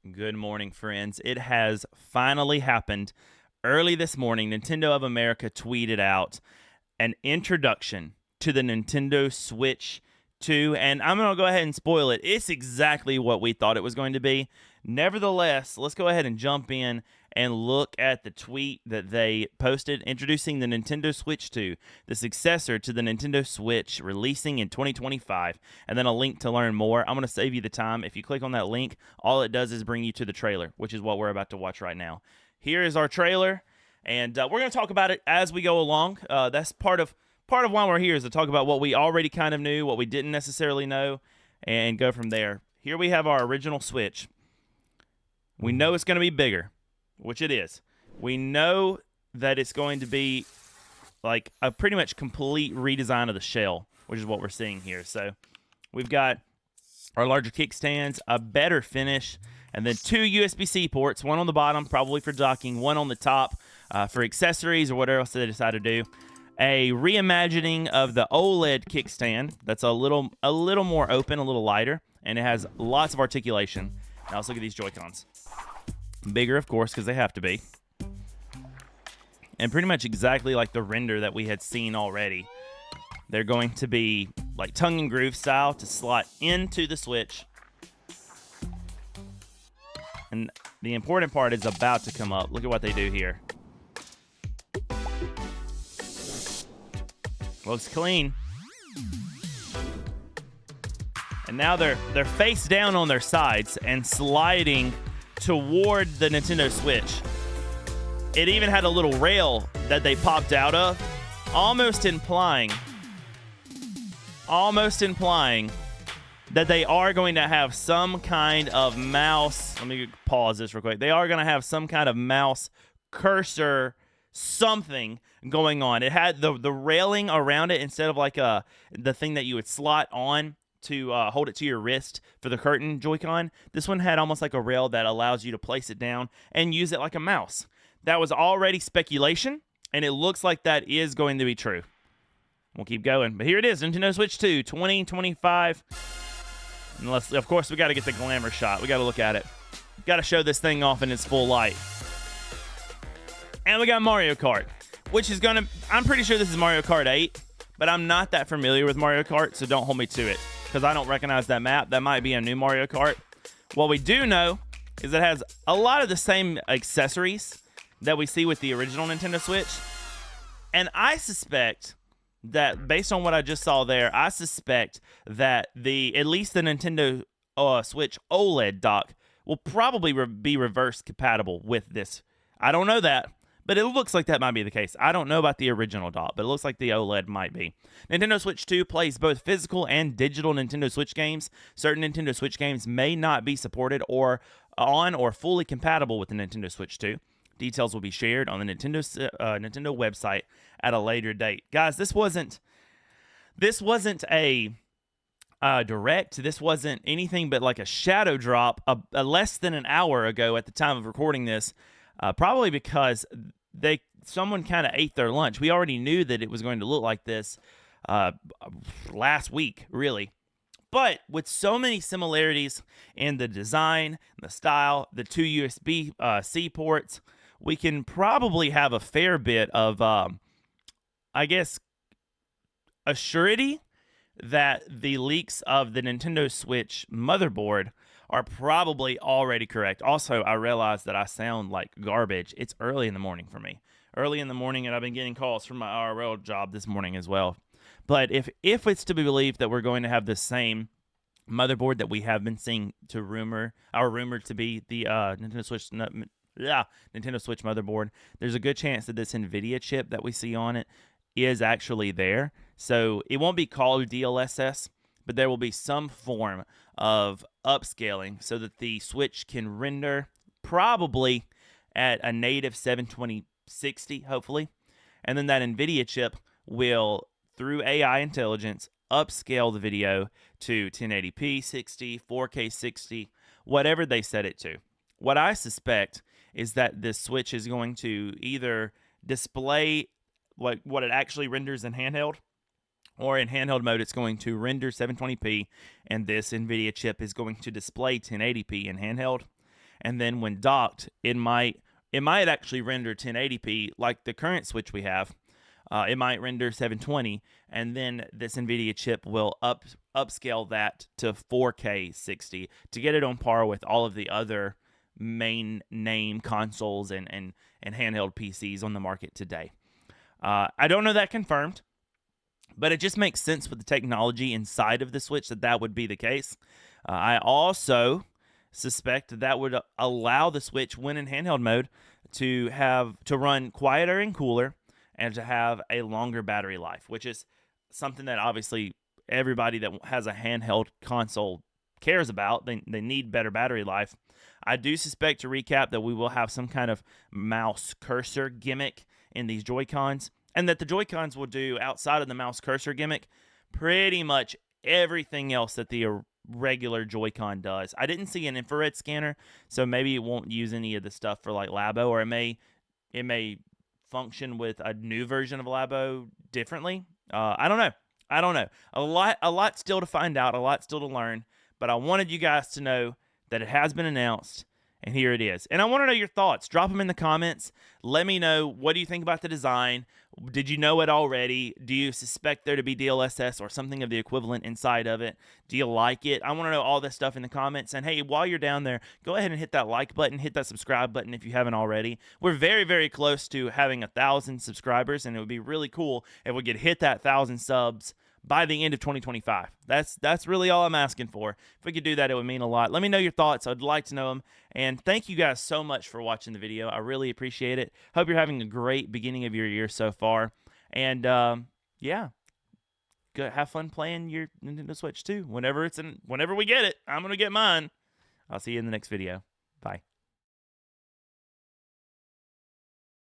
Good morning, friends. It has finally happened. Early this morning, Nintendo of America tweeted out an introduction to the Nintendo Switch 2, and I'm going to go ahead and spoil it. It's exactly what we thought it was going to be. Nevertheless, let's go ahead and jump in and look at the tweet that they posted introducing the Nintendo Switch 2, the successor to the Nintendo Switch, releasing in 2025, and then a link to learn more. I'm going to save you the time. If you click on that link, all it does is bring you to the trailer, which is what we're about to watch right now. Here is our trailer, and we're going to talk about it as we go along. That's part of why we're here, is to talk about what we already kind of knew, what we didn't necessarily know, and go from there. Here we have our original Switch. We know it's going to be bigger, which it is. We know that it's going to be like a pretty much complete redesign of the shell, which is what we're seeing here. So we've got our larger kickstands, a better finish, and then two USB-C ports, one on the bottom, probably for docking, one on the top for accessories or whatever else they decide to do. A reimagining of the OLED kickstand that's a little more open, a little lighter, and it has lots of articulation. Now let's look at these Joy-Cons. Bigger, of course, because they have to be. And pretty much exactly like the render that we had seen already. They're going to be like tongue and groove style to slot into the Switch. And the important part is about to come up. Look at what they do here. Looks clean. And now they're face down on their sides and sliding toward the Nintendo Switch. It even had a little rail that they popped out of, almost implying that they are going to have some kind of mouse. Let me pause this real quick. They are going to have some kind of mouse cursor, something going on. It had the railing around it instead of like the thing that you would slot on to hold it to your wrist for the curtain Joy-Con. This one had almost like a rail that allows you to place it down and use it like a mouse. That was already speculation, and it looks like that is going to be true. We'll keep going. But here it is, Nintendo Switch 2, 2025. And of course, we got to get the glamour shot. We got to look at it. Got to show this thing off in its full light. And we got Mario Kart, which is going to... I'm pretty sure this is Mario Kart 8, but I'm not that familiar with Mario Kart, so don't hold me to it, because I don't recognize that map. That might be a new Mario Kart. What we do know is it has a lot of the same accessories that we see with the original Nintendo Switch. And I suspect that, based on what I just saw there, I suspect that at least the Nintendo Switch OLED dock will probably be reverse compatible with this. I don't know that, but it looks like that might be the case. I don't know about the original dock, but it looks like the OLED might be. Nintendo Switch 2 plays both physical and digital Nintendo Switch games. Certain Nintendo Switch games may not be supported or fully compatible with the Nintendo Switch 2. Details will be shared on the Nintendo website at a later date. Guys, this wasn't a direct. This wasn't anything but like a shadow drop a less than an hour ago at the time of recording this. Probably because someone kind of ate their lunch. We already knew that it was going to look like this last week, really. But with so many similarities in the design, the style, the two USB-C ports, we can probably have a fair bit of, I guess, a surety that the leaks of the Nintendo Switch motherboard are probably already correct. Also, I realize that I sound like garbage. It's early in the morning for me. Early in the morning, and I've been getting calls from my RL job this morning as well. But if it's to be believed that we're going to have the same motherboard that we have been seeing rumored to be the Nintendo Switch motherboard, there's a good chance that this NVIDIA chip that we see on it is actually there. So it won't be called DLSS, but there will be some form of upscaling so that the Switch can render probably at a native 720/60, hopefully. And then that NVIDIA chip will, through AI intelligence, upscale the video to 1080p 60, 4K 60, whatever they set it to. What I suspect is that this Switch is going to either display like what it actually renders in handheld, or in handheld mode it's going to render 720p, and this NVIDIA chip is going to display 1080p in handheld. and then when docked, it might actually render 1080p like the current Switch we have. It might render 720, and then this NVIDIA chip will upscale that to 4K 60 to get it on par with all of the other main name consoles and handheld PCs on the market today. I don't know that confirmed, but it just makes sense with the technology inside of the Switch that would be the case. I also suspect that would allow the Switch, when in handheld mode, to run quieter and cooler, and to have a longer battery life, which is something that obviously everybody that has a handheld console cares about. They need better battery life. I do suspect, to recap, that we will have some kind of mouse cursor gimmick in these Joy-Cons, and that the Joy-Cons will do, outside of the mouse cursor gimmick, pretty much everything else that the regular Joy-Con does. I didn't see an infrared scanner, so maybe it won't use any of the stuff for like Labo, or it may function with a new version of Labo differently. I don't know. A lot still to find out, a lot still to learn, but I wanted you guys to know that it has been announced, and here it is. And I want to know your thoughts. Drop them in the comments. Let me know, what do you think about the design? Did you know it already? Do you suspect there to be DLSS or something of the equivalent inside of it? Do you like it? I want to know all this stuff in the comments. And hey, while you're down there, go ahead and hit that like button, hit that subscribe button if you haven't already. We're very, very close to having 1,000 subscribers, and it would be really cool if we could hit that 1,000 subs by the end of 2025. That's really all I'm asking for. If we could do that, it would mean a lot. Let me know your thoughts. I'd like to know them. And thank you guys so much for watching the video. I really appreciate it. Hope you're having a great beginning of your year so far. And yeah, good. Have fun playing your Nintendo Switch 2. Whenever we get it, I'm gonna get mine. I'll see you in the next video. Bye.